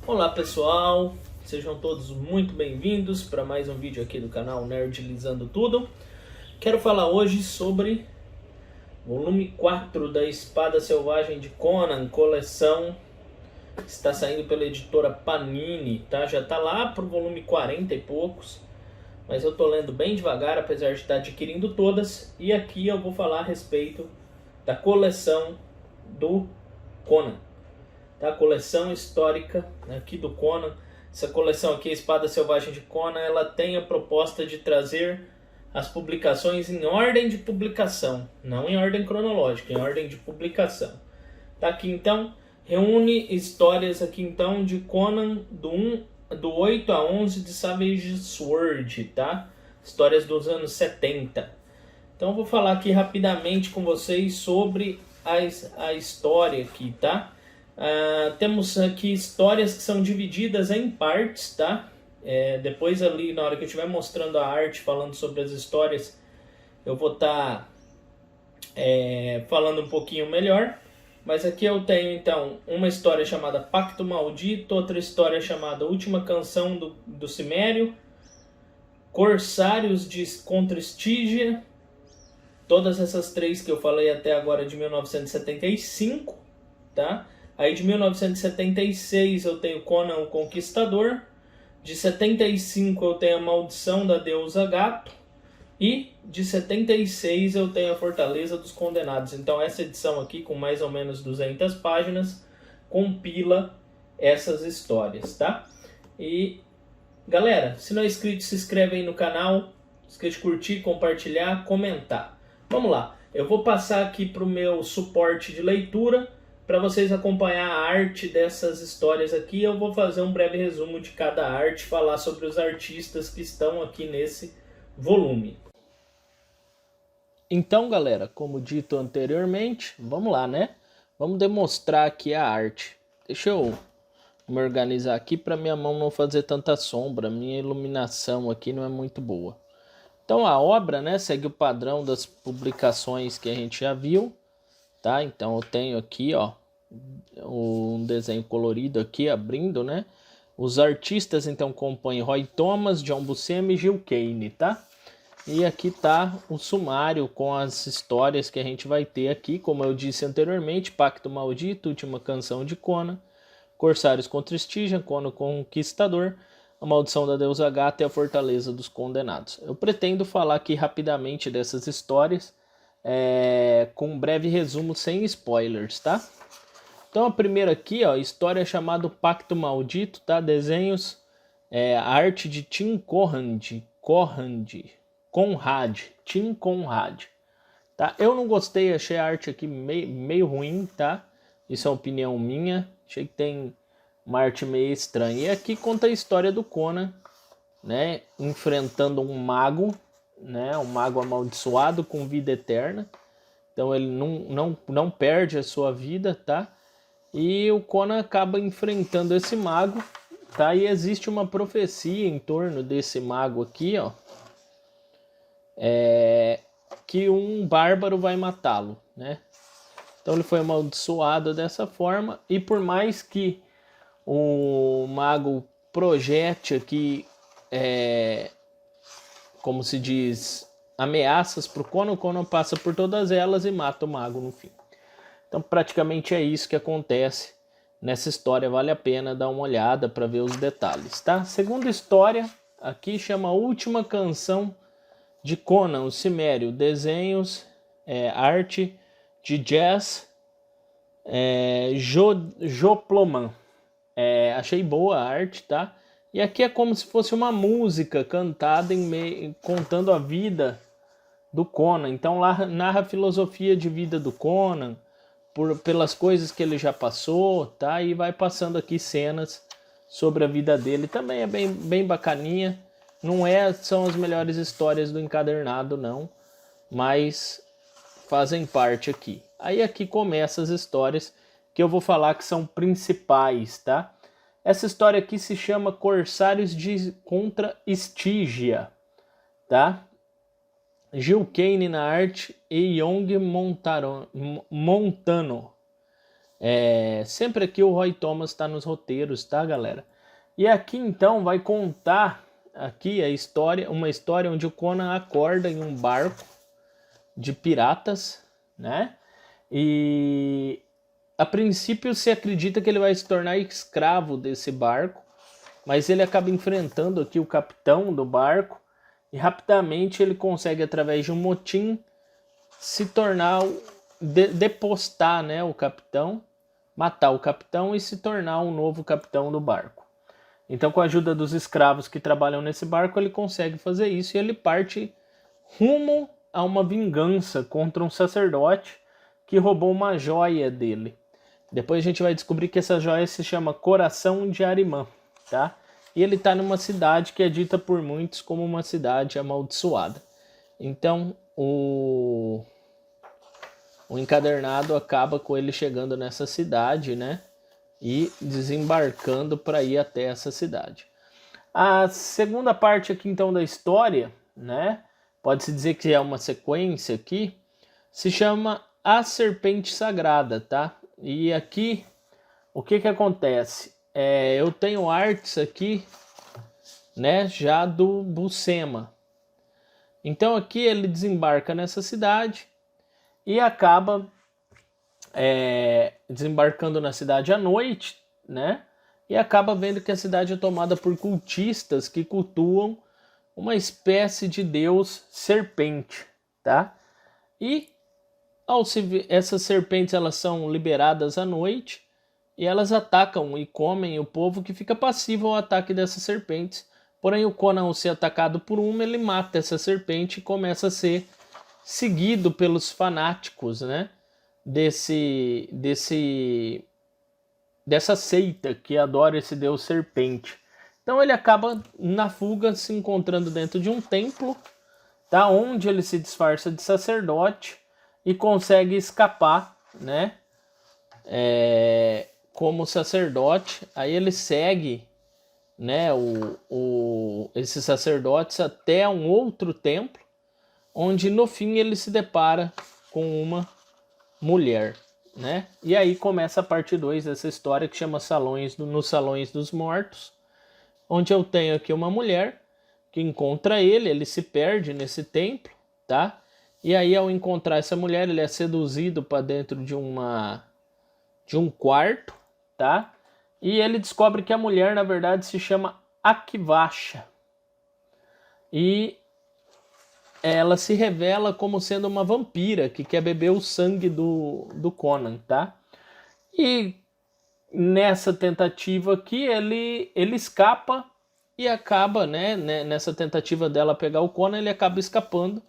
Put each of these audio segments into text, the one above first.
Olá pessoal, sejam todos muito bem-vindos para mais um vídeo aqui do canal Nerdilizando Tudo. Quero falar hoje sobre volume 4 da Espada Selvagem de Conan, coleção, está saindo pela editora Panini, tá? Já tá lá pro volume 40 e poucos, mas eu tô lendo bem devagar, apesar de estar adquirindo todas, e aqui eu vou falar a respeito da coleção do Conan. A coleção histórica aqui do Conan. Essa coleção aqui, a Espada Selvagem de Conan, ela tem a proposta de trazer as publicações em ordem de publicação, não em ordem cronológica, em ordem de publicação. Tá aqui então, reúne histórias aqui então de Conan do 8 a 11 de Savage Sword, tá? Histórias dos anos 70. Então eu vou falar aqui rapidamente com vocês sobre a história aqui, tá? Temos aqui histórias que são divididas em partes, tá? Depois ali, na hora que eu estiver mostrando a arte, falando sobre as histórias, eu vou estar falando um pouquinho melhor. Mas aqui eu tenho, então, uma história chamada Pacto Maldito, outra história chamada Última Canção do Cimério, Corsários contra Estígia, todas essas três que eu falei até agora de 1975, tá? Aí de 1976 eu tenho Conan o Conquistador, de 75 eu tenho A Maldição da Deusa Gato, e de 76 eu tenho A Fortaleza dos Condenados. Então essa edição aqui, com mais ou menos 200 páginas, compila essas histórias, tá? E galera, se não é inscrito, se inscreve aí no canal, esquece de curtir, compartilhar, comentar. Vamos lá, eu vou passar aqui para o meu suporte de leitura, para vocês acompanhar a arte dessas histórias aqui. Eu vou fazer um breve resumo de cada arte, falar sobre os artistas que estão aqui nesse volume. Então, galera, como dito anteriormente, vamos lá, né? Vamos demonstrar aqui a arte. Deixa eu me organizar aqui para minha mão não fazer tanta sombra. Minha iluminação aqui não é muito boa. Então, a obra, né, segue o padrão das publicações que a gente já viu. Tá? Então eu tenho aqui, ó, um desenho colorido aqui abrindo, né? Os artistas então compõem Roy Thomas, John Buscema e Gil Kane, tá? E aqui tá o sumário com as histórias que a gente vai ter aqui, como eu disse anteriormente: Pacto Maldito, Última Canção de Conan, Corsários contra Stygian, Conan o Conquistador, A Maldição da Deusa Gata e A Fortaleza dos Condenados. Eu pretendo falar aqui rapidamente dessas histórias, com um breve resumo sem spoilers, tá? Então a primeira aqui, ó, história chamada Pacto Maldito, tá? Desenhos, arte de Tim Conrad, tá? Eu não gostei, achei a arte aqui meio ruim, tá? Isso é uma opinião minha, achei que tem uma arte meio estranha. E aqui conta a história do Conan, né? Enfrentando um mago, né, um mago amaldiçoado com vida eterna. Então ele não perde a sua vida, tá? E o Conan acaba enfrentando esse mago, tá? E existe uma profecia em torno desse mago aqui, ó, que um bárbaro vai matá-lo, né? Então ele foi amaldiçoado dessa forma, e por mais que o mago projete aqui, como se diz, ameaças para o Conan passa por todas elas e mata o mago no fim. Então praticamente é isso que acontece nessa história, vale a pena dar uma olhada para ver os detalhes, tá? Segunda história aqui chama Última Canção de Conan, o Cimério, desenhos, arte de Jazz Joploman. Achei boa a arte, tá? E aqui é como se fosse uma música cantada contando a vida do Conan. Então lá narra a filosofia de vida do Conan, pelas coisas que ele já passou, tá? E vai passando aqui cenas sobre a vida dele. Também é bem bacaninha. Não são as melhores histórias do encadernado, não, mas fazem parte aqui. Aí aqui começa as histórias que eu vou falar que são principais, tá? Essa história aqui se chama Corsários contra Stygia, tá? Gil Kane na arte e Young Montano. Sempre aqui o Roy Thomas está nos roteiros, tá, galera? E aqui então vai contar aqui uma história onde o Conan acorda em um barco de piratas, né? E a princípio se acredita que ele vai se tornar escravo desse barco, mas ele acaba enfrentando aqui o capitão do barco e rapidamente ele consegue, através de um motim, se tornar, depostar, né, o capitão, matar o capitão e se tornar um novo capitão do barco. Então, com a ajuda dos escravos que trabalham nesse barco, ele consegue fazer isso e ele parte rumo a uma vingança contra um sacerdote que roubou uma joia dele. Depois a gente vai descobrir que essa joia se chama Coração de Arimã, tá? E ele está numa cidade que é dita por muitos como uma cidade amaldiçoada. Então, o encadernado acaba com ele chegando nessa cidade, né? E desembarcando para ir até essa cidade. A segunda parte aqui, então, da história, né? Pode-se dizer que é uma sequência aqui, se chama A Serpente Sagrada, tá? E aqui, o que acontece? Eu tenho artes aqui, né, já do Buscema. Então aqui ele desembarca nessa cidade e acaba desembarcando na cidade à noite, né? E acaba vendo que a cidade é tomada por cultistas que cultuam uma espécie de deus serpente, tá? E essas serpentes, elas são liberadas à noite e elas atacam e comem o povo, que fica passivo ao ataque dessas serpentes. Porém, o Conan, ao ser atacado por uma, ele mata essa serpente e começa a ser seguido pelos fanáticos, né? Dessa seita que adora esse deus serpente. Então ele acaba na fuga se encontrando dentro de um templo, tá? Onde ele se disfarça de sacerdote e consegue escapar, né? Como sacerdote. Aí ele segue, né, esses sacerdotes até um outro templo, onde no fim ele se depara com uma mulher, né? E aí começa a parte 2 dessa história, que chama Nos Salões dos Mortos, onde eu tenho aqui uma mulher que encontra ele se perde nesse templo, tá? E aí, ao encontrar essa mulher, ele é seduzido para dentro de um quarto, tá? E ele descobre que a mulher, na verdade, se chama Akivasha. E ela se revela como sendo uma vampira que quer beber o sangue do Conan, tá? E nessa tentativa aqui, ele escapa e acaba, né? Nessa tentativa dela pegar o Conan, ele acaba escapando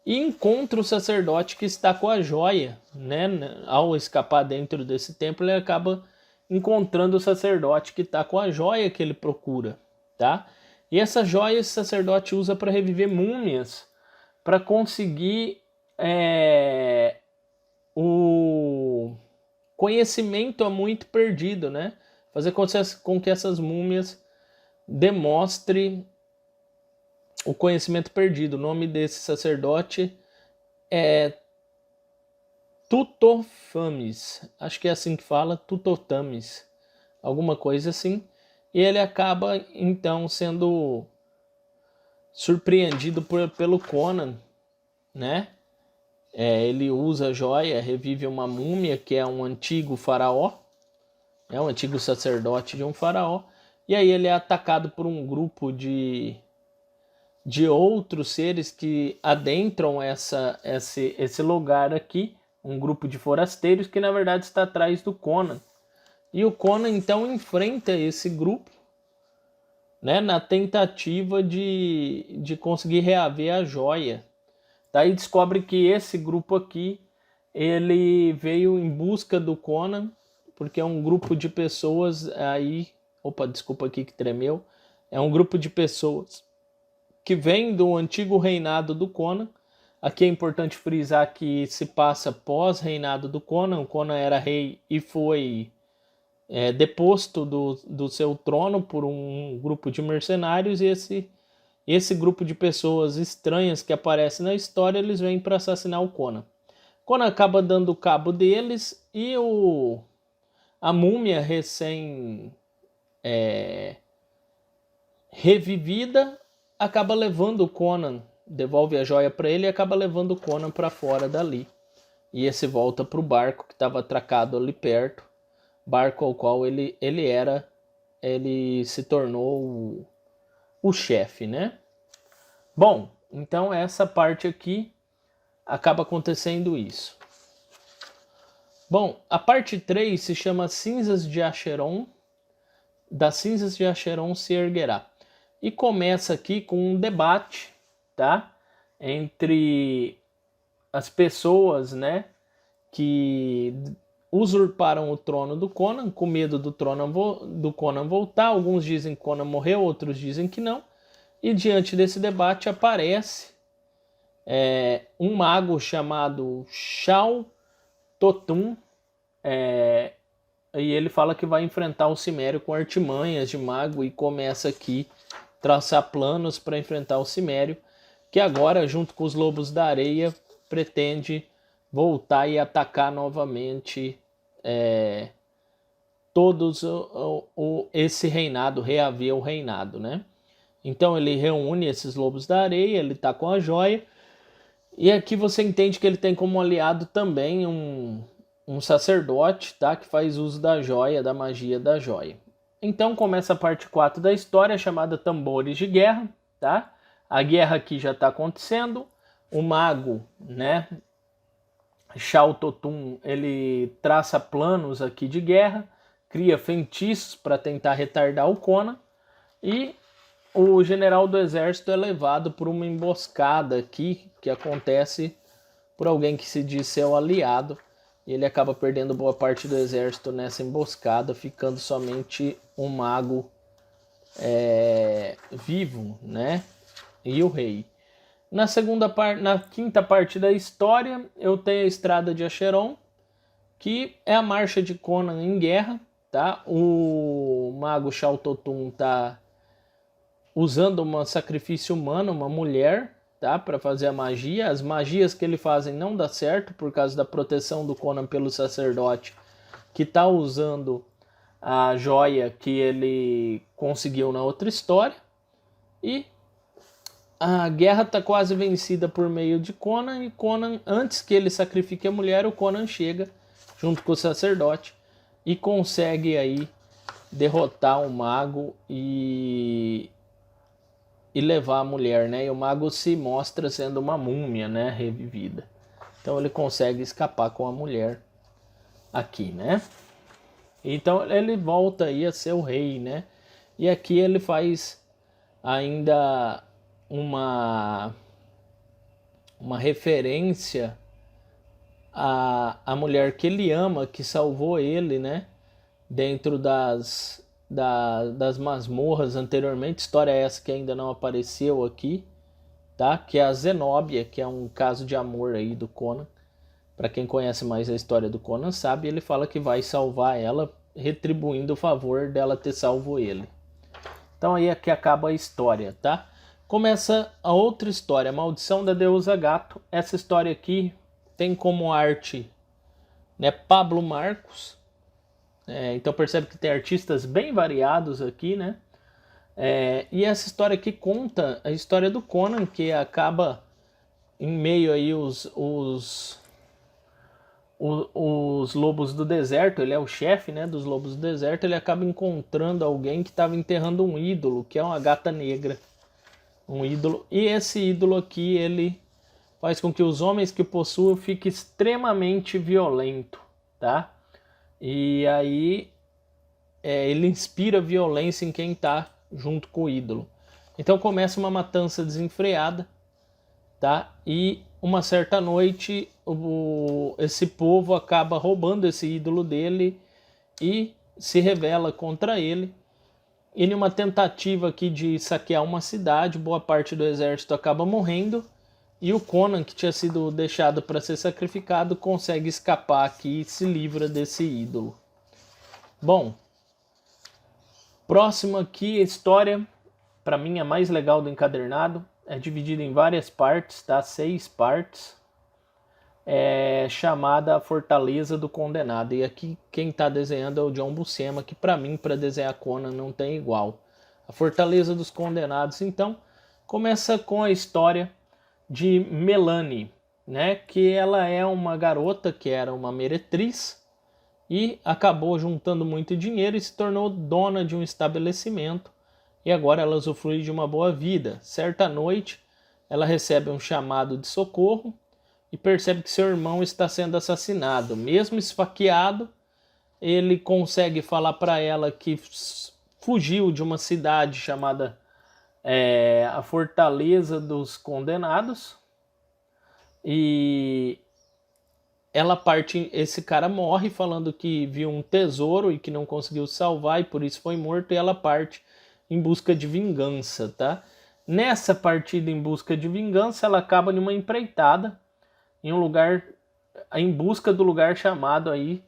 e encontra o sacerdote que está com a joia, né? Ao escapar dentro desse templo, ele acaba encontrando o sacerdote que está com a joia que ele procura, tá? E essa joia esse sacerdote usa para reviver múmias, para conseguir o conhecimento há muito perdido, né? Fazer com que essas múmias demonstrem o conhecimento perdido. O nome desse sacerdote é Tutofames, acho que é assim que fala, Tutotames, alguma coisa assim. E ele acaba então sendo surpreendido pelo Conan, né? Ele usa a joia, revive uma múmia que é um antigo faraó, um antigo sacerdote de um faraó. E aí ele é atacado por um grupo de outros seres que adentram esse lugar aqui, um grupo de forasteiros que na verdade está atrás do Conan. E o Conan então enfrenta esse grupo, né, na tentativa de conseguir reaver a joia. Daí descobre que esse grupo aqui, ele veio em busca do Conan, porque é um grupo de pessoas aí... Opa, desculpa aqui que tremeu. É um grupo de pessoas que vem do antigo reinado do Conan. Aqui é importante frisar que se passa pós-reinado do Conan. O Conan era rei e foi deposto do seu trono por um grupo de mercenários, e esse grupo de pessoas estranhas que aparecem na história, eles vêm para assassinar o Conan. Conan acaba dando cabo deles e o A múmia revivida acaba levando o Conan, devolve a joia para ele e acaba levando o Conan para fora dali. E esse volta para o barco que estava atracado ali perto, barco ao qual ele se tornou o chefe, né? Bom, então essa parte aqui acaba acontecendo isso. Bom, a parte 3 se chama Cinzas de Acheron. Das cinzas de Acheron se erguerá. E começa aqui com um debate, tá? Entre as pessoas, né, que usurparam o trono do Conan, com medo do Conan voltar. Alguns dizem que Conan morreu, outros dizem que não. E diante desse debate aparece um mago chamado Shao Totun, e ele fala que vai enfrentar o Cimério com artimanhas de mago e começa aqui a traçar planos para enfrentar o Cimério, que agora, junto com os Lobos da Areia, pretende voltar e atacar novamente todos esse reinado, reaver o reinado, né? Então ele reúne esses Lobos da Areia, ele tá com a joia, e aqui você entende que ele tem como aliado também um sacerdote, tá? Que faz uso da joia, da magia da joia. Então começa a parte 4 da história, chamada Tambores de Guerra, tá? A guerra aqui já está acontecendo. O mago, né, Shao Totun, ele traça planos aqui de guerra, cria feitiços para tentar retardar o Conan, e o general do exército é levado por uma emboscada aqui, que acontece por alguém que se diz ser o aliado, e ele acaba perdendo boa parte do exército nessa emboscada, ficando somente um mago vivo, né? E o rei. Na quinta parte da história, eu tenho a Estrada de Acheron, que é a marcha de Conan em guerra, tá? O mago Shao Totun tá usando um sacrifício humano, uma mulher, tá? Para fazer a magia. As magias que ele fazem não dá certo por causa da proteção do Conan pelo sacerdote, que tá usando a joia que ele conseguiu na outra história. E a guerra está quase vencida por meio de Conan, e Conan, antes que ele sacrifique a mulher, o Conan chega junto com o sacerdote e consegue aí derrotar o mago e levar a mulher, né? E o mago se mostra sendo uma múmia, né? Revivida. Então ele consegue escapar com a mulher aqui, né? Então ele volta aí a ser o rei, né? E aqui ele faz ainda uma referência à mulher que ele ama, que salvou ele, né? Dentro das masmorras anteriormente. História essa que ainda não apareceu aqui, tá? Que é a Zenóbia, que é um caso de amor aí do Conan. Para quem conhece mais a história do Conan sabe, ele fala que vai salvar ela, retribuindo o favor dela ter salvo ele. Então aí aqui acaba a história, tá? Começa a outra história, a Maldição da Deusa Gato. Essa história aqui tem como arte, né, Pablo Marcos. Então percebe que tem artistas bem variados aqui, né? E essa história aqui conta a história do Conan, que acaba em meio aí os lobos do deserto. Ele é o chefe, né, dos lobos do deserto. Ele acaba encontrando alguém que estava enterrando um ídolo, que é uma gata negra. Um ídolo. E esse ídolo aqui, ele faz com que os homens que possuam fiquem extremamente violentos, tá? E aí ele inspira violência em quem está junto com o ídolo. Então começa uma matança desenfreada, tá? E uma certa noite esse povo acaba roubando esse ídolo dele e se rebela contra ele. E numa tentativa aqui de saquear uma cidade, boa parte do exército acaba morrendo. E o Conan, que tinha sido deixado para ser sacrificado, consegue escapar aqui e se livra desse ídolo. Bom, próximo aqui, a história, para mim a mais legal do encadernado, é dividida em várias partes, tá? 6 partes. chamada A Fortaleza do Condenado. E aqui quem está desenhando é o John Buscema, que para mim, para desenhar Conan, não tem igual. A Fortaleza dos Condenados, então, começa com a história de Melanie, né? Que ela é uma garota que era uma meretriz e acabou juntando muito dinheiro e se tornou dona de um estabelecimento. E agora ela usufrui de uma boa vida. Certa noite, ela recebe um chamado de socorro e percebe que seu irmão está sendo assassinado. Mesmo esfaqueado, ele consegue falar para ela que fugiu de uma cidade chamada a Fortaleza dos Condenados. E ela parte, esse cara morre falando que viu um tesouro e que não conseguiu salvar e por isso foi morto, e ela parte em busca de vingança, tá? Nessa partida em busca de vingança, ela acaba numa empreitada em um lugar, em busca do lugar chamado aí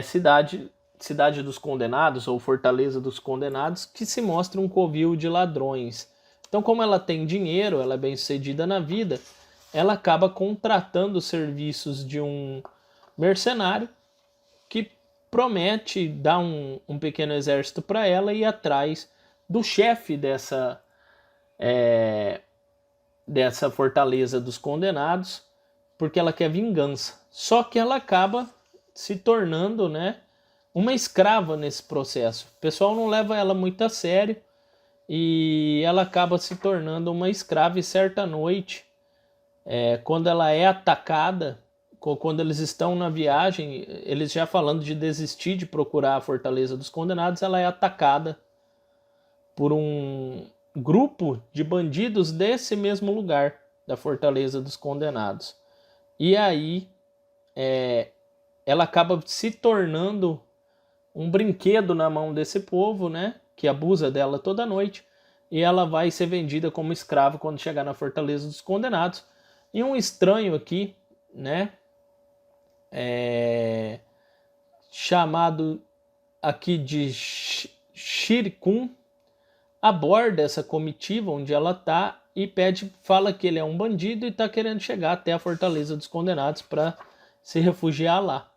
Cidade dos Condenados ou Fortaleza dos Condenados, que se mostra um covil de ladrões. Então, como ela tem dinheiro, ela é bem sucedida na vida, ela acaba contratando os serviços de um mercenário que promete dar um pequeno exército para ela e ir atrás do chefe dessa Fortaleza dos Condenados, porque ela quer vingança. Só que ela acaba se tornando, né, uma escrava nesse processo. O pessoal não leva ela muito a sério e ela acaba se tornando uma escrava. E certa noite, quando ela é atacada, quando eles estão na viagem, eles já falando de desistir de procurar a Fortaleza dos Condenados, ela é atacada por um grupo de bandidos desse mesmo lugar, da Fortaleza dos Condenados. E aí ela acaba se tornando um brinquedo na mão desse povo, né, que abusa dela toda noite, e ela vai ser vendida como escrava quando chegar na Fortaleza dos Condenados. E um estranho aqui, né, chamado aqui de Shirikun, aborda essa comitiva onde ela tá e fala que ele é um bandido e está querendo chegar até a Fortaleza dos Condenados para se refugiar lá.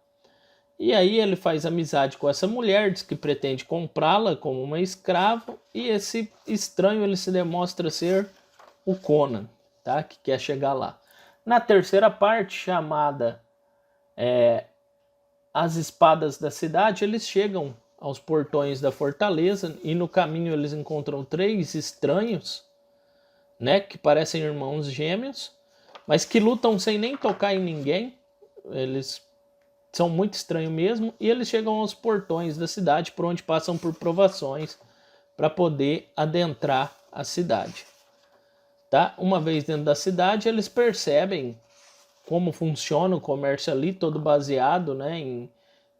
E aí ele faz amizade com essa mulher, diz que pretende comprá-la como uma escrava, e esse estranho ele se demonstra ser o Conan, tá? Que quer chegar lá. Na terceira parte, chamada As Espadas da Cidade, eles chegam aos portões da fortaleza e no caminho eles encontram 3 estranhos, né? Que parecem irmãos gêmeos, mas que lutam sem nem tocar em ninguém. Eles são muito estranhos mesmo, e eles chegam aos portões da cidade, por onde passam por provações para poder adentrar a cidade. Tá? Uma vez dentro da cidade, eles percebem como funciona o comércio ali, todo baseado, né,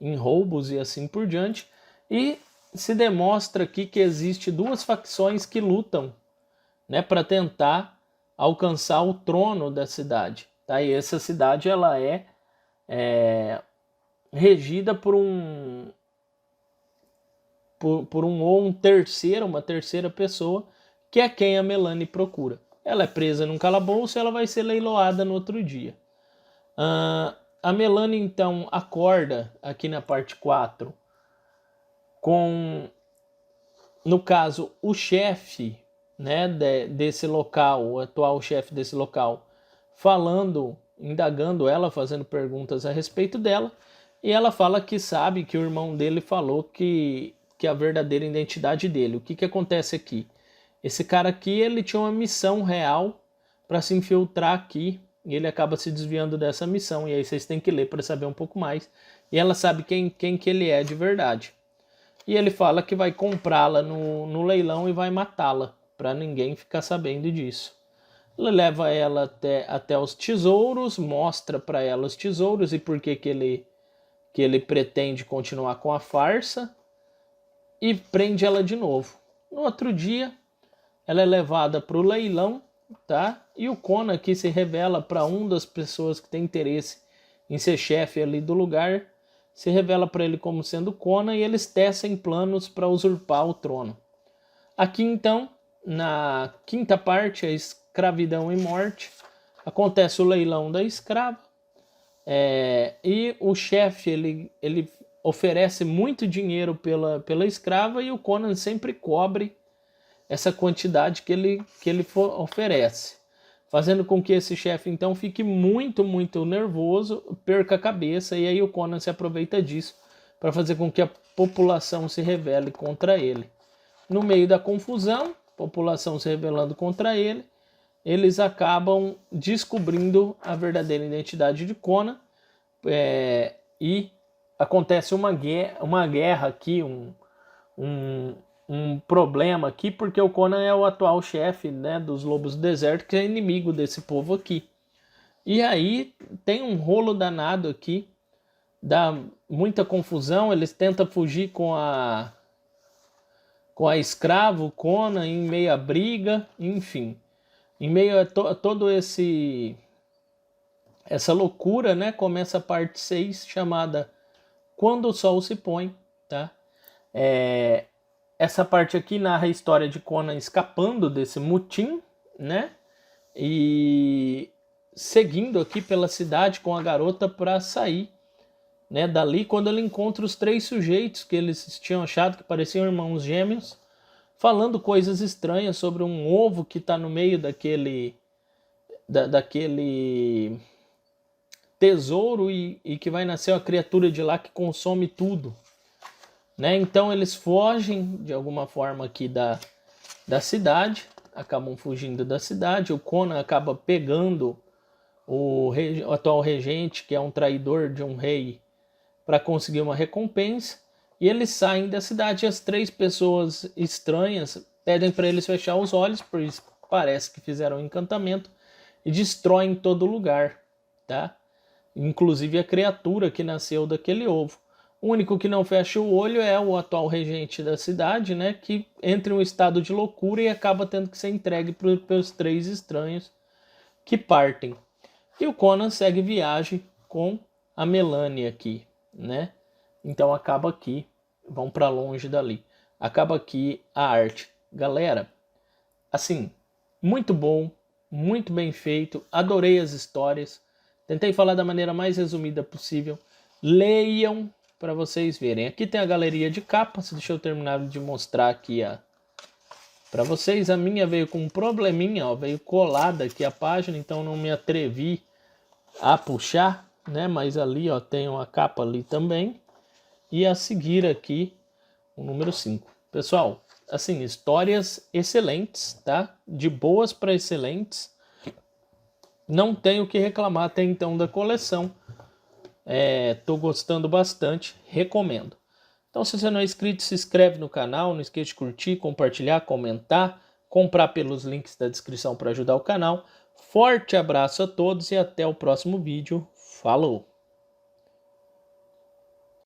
em roubos e assim por diante, e se demonstra aqui que existe 2 facções que lutam, né, para tentar alcançar o trono da cidade. Tá? E essa cidade ela é regida por uma terceira pessoa, que é quem a Melanie procura. Ela é presa num calabouço e ela vai ser leiloada no outro dia. A Melanie então acorda aqui na parte 4 com, no caso, o chefe, né, desse local, o atual chefe desse local, indagando ela, fazendo perguntas a respeito dela. E ela fala que sabe que o irmão dele falou que a verdadeira identidade dele. O que acontece aqui? Esse cara aqui, ele tinha uma missão real para se infiltrar aqui, e ele acaba se desviando dessa missão. E aí vocês têm que ler para saber um pouco mais. E ela sabe quem que ele é de verdade. E ele fala que vai comprá-la no leilão e vai matá-la, para ninguém ficar sabendo disso. Ele leva ela até os tesouros, mostra para ela os tesouros e por que ele pretende continuar com a farsa, e prende ela de novo. No outro dia, ela é levada para o leilão, tá? E o Conan aqui se revela para uma das pessoas que tem interesse em ser chefe ali do lugar, se revela para ele como sendo Conan, e eles tecem planos para usurpar o trono. Aqui então, na quinta parte, a escravidão e morte, acontece o leilão da escrava. E o chefe ele oferece muito dinheiro pela escrava e o Conan sempre cobre essa quantidade que ele oferece, fazendo com que esse chefe então fique muito, muito nervoso, perca a cabeça, e aí o Conan se aproveita disso para fazer com que a população se rebele contra ele. No meio da confusão, população se rebelando contra ele, eles acabam descobrindo a verdadeira identidade de Conan, e acontece uma guerra aqui, um problema aqui, porque o Conan é o atual chefe, né, dos Lobos do Deserto, que é inimigo desse povo aqui. E aí tem um rolo danado aqui, dá muita confusão, eles tentam fugir com a escravo Conan em meio à briga, enfim. Em meio a todo essa loucura, né, começa a parte 6, chamada Quando o Sol se Põe, tá? Essa parte aqui narra a história de Conan escapando desse mutim, né? E seguindo aqui pela cidade com a garota para sair, né, dali, quando ele encontra os 3 sujeitos que eles tinham achado que pareciam irmãos gêmeos, falando coisas estranhas sobre um ovo que está no meio daquele tesouro e que vai nascer uma criatura de lá que consome tudo, né? Então eles fogem de alguma forma aqui da cidade, acabam fugindo da cidade. O Conan acaba pegando o atual regente, que é um traidor de um rei, para conseguir uma recompensa, e eles saem da cidade. As 3 pessoas estranhas pedem para eles fechar os olhos, pois parece que fizeram um encantamento, e destroem todo lugar, tá? Inclusive a criatura que nasceu daquele ovo. O único que não fecha o olho é o atual regente da cidade, né, que entra em um estado de loucura e acaba tendo que ser entregue pelos 3 estranhos que partem. E o Conan segue viagem com a Melania aqui, né? Então acaba aqui, vão para longe dali. Acaba aqui a arte. Galera, assim, muito bom, muito bem feito, adorei as histórias. Tentei falar da maneira mais resumida possível. Leiam para vocês verem. Aqui tem a galeria de capas. Deixa eu terminar de mostrar aqui para vocês. A minha veio com um probleminha, ó, veio colada aqui a página, então não me atrevi a puxar, né? Mas ali, ó, tem uma capa ali também. E a seguir aqui o número 5. Pessoal, assim, histórias excelentes, tá? De boas para excelentes. Não tenho o que reclamar até então da coleção. Tô gostando bastante, recomendo. Então, se você não é inscrito, se inscreve no canal, não esqueça de curtir, compartilhar, comentar, comprar pelos links da descrição para ajudar o canal. Forte abraço a todos e até o próximo vídeo. Falou!